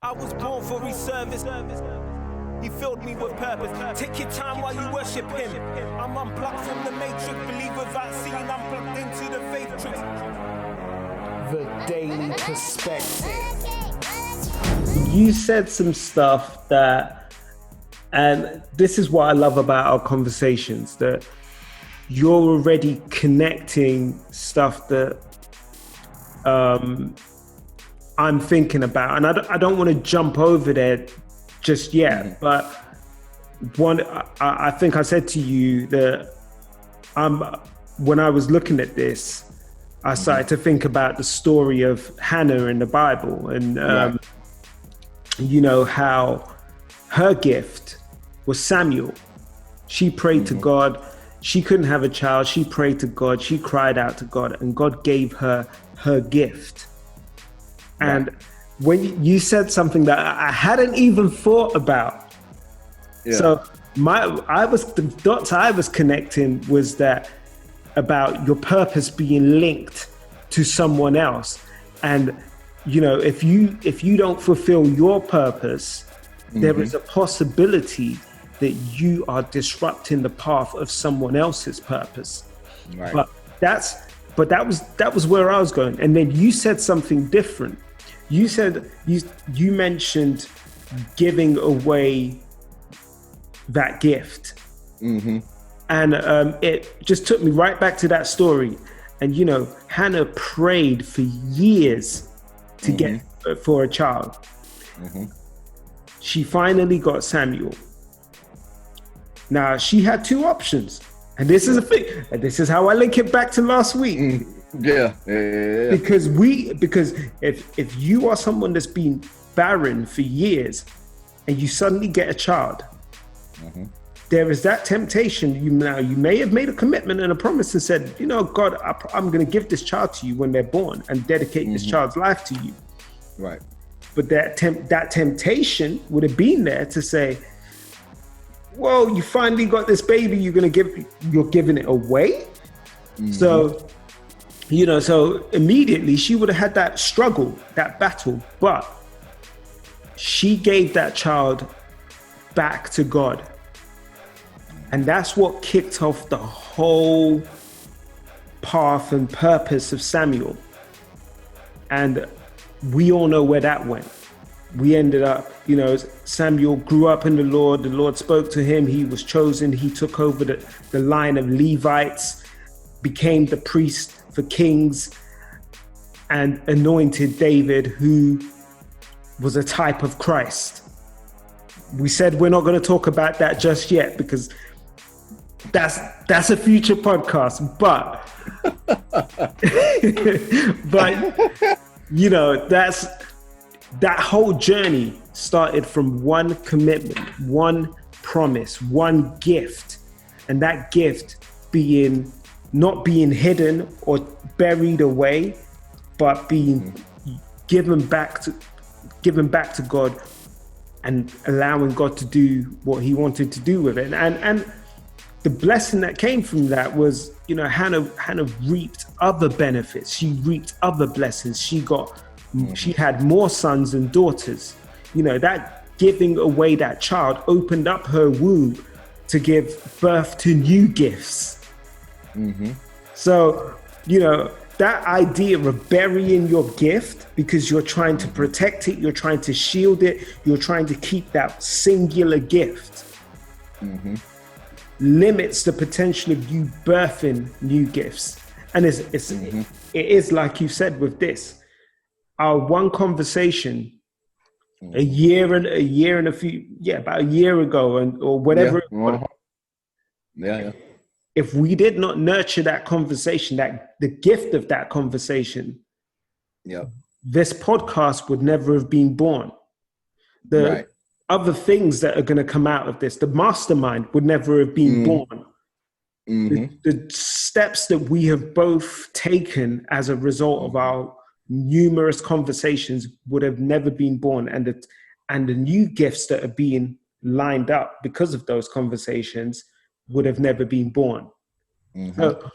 I was born for his service. He filled me with purpose. Take your time while you worship him. I'm unplugged from the matrix. Believe without seeing, I'm plugged into the faith tricks. The Daley perspective. You said some stuff that, and this is what I love about our conversations, that you're already connecting stuff that I'm thinking about, and I don't want to jump over there just yet, but I think I said to you that when I was looking at this, I started to think about the story of Hannah in the Bible, and you know how her gift was Samuel. She prayed to God. She couldn't have a child. She prayed to God. She cried out to God, and God gave her her gift. And when you said something that I hadn't even thought about, so the dots I was connecting was that about your purpose being linked to someone else, and you know, if you don't fulfill your purpose, there is a possibility that you are disrupting the path of someone else's purpose. Right. But that was where I was going. And then you said something different. You said you mentioned giving away that gift. And it just took me right back to that story. And you know, Hannah prayed for years to get for a child. She finally got Samuel. Now she had two options, and this is a thing, and this is how I link it back to last week. Because if you are someone that's been barren for years, and you suddenly get a child, there is that temptation. You may have made a commitment and a promise and said, you know, God, I'm going to give this child to you when they're born and dedicate this child's life to you. Right. But that temptation would have been there to say, well, you finally got this baby, you're giving it away. So, you know, so immediately she would have had that struggle, that battle, but she gave that child back to God. And that's what kicked off the whole path and purpose of Samuel. And we all know where that went. We ended up, you know, Samuel grew up in the Lord spoke to him, he was chosen, he took over the line of Levites, became the priest for kings, and anointed David, who was a type of Christ. We said we're not going to talk about that just yet because that's a future podcast, but you know, that whole journey started from one commitment, one promise, one gift, and that gift not being hidden or buried away, but being given back to God and allowing God to do what he wanted to do with it. And the blessing that came from that was, you know, Hannah reaped other benefits. She reaped other blessings. She had more sons and daughters. You know, that giving away that child opened up her womb to give birth to new gifts. So, you know, that idea of burying your gift because you're trying to protect it, you're trying to shield it, you're trying to keep that singular gift, limits the potential of you birthing new gifts. And it is like you said with this, our one conversation about a year ago, or whatever. If we did not nurture that conversation, the gift of that conversation, this podcast would never have been born. The other things that are going to come out of this, the mastermind would never have been born. The steps that we have both taken as a result of our numerous conversations would have never been born, and the new gifts that are being lined up because of those conversations would have never been born. Look,